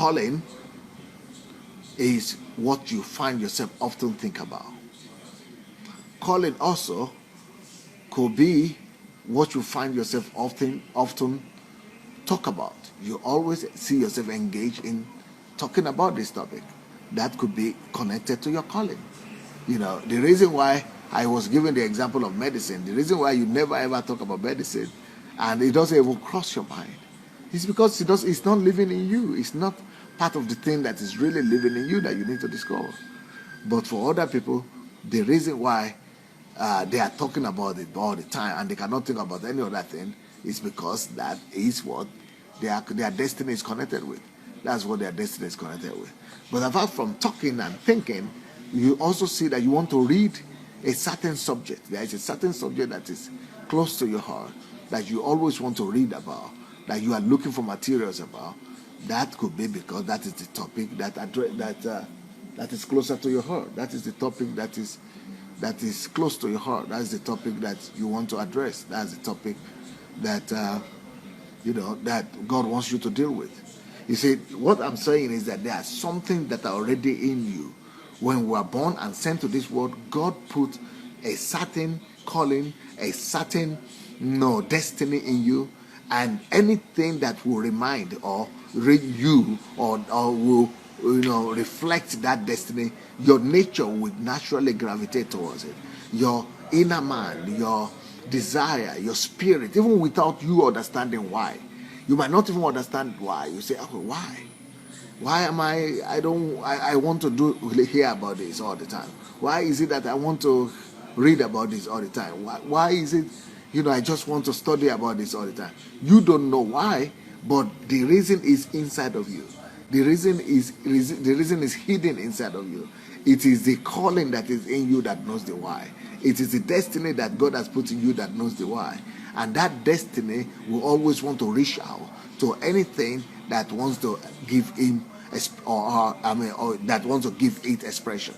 calling is what you find yourself often think about. Calling also could be what you find yourself often talk about. You always see yourself engaged in talking about this topic. That could be connected to your calling. The reason why I was given the example of medicine, the reason why you never ever talk about medicine and it doesn't even cross your mind, is because it's not living in you. It's not part of the thing that is really living in you that you need to discover. But for other people, the reason why they are talking about it all the time and they cannot think about any other thing is because that is what their destiny is connected with. That's what their destiny is connected with. But apart from talking and thinking, you also see that you want to read a certain subject. There is a certain subject that is close to your heart that you always want to read about, that you are looking for materials about. That could be because that is the topic that is closer to your heart. That is the topic that is close to your heart. That is the topic that you want to address. That's the topic that that God wants you to deal with. You see, what I'm saying is that there are something that are already in you. When we are born and sent to this world, God put a certain calling, a certain destiny in you, and anything that will remind or read you or will reflect that destiny, your nature would naturally gravitate towards it. Your inner man, your desire, your spirit, even without you understanding why. You might not even understand why. You say, oh, why? Why am I want to hear about this all the time? Why is it that I want to read about this all the time? Why is it, I just want to study about this all the time? You don't know why, but the reason is inside of you. The reason is hidden inside of you. It is the calling that is in you that knows the why. It is the destiny that God has put in you that knows the why. And that destiny will always want to reach out to anything that wants to give him or that wants to give it expression.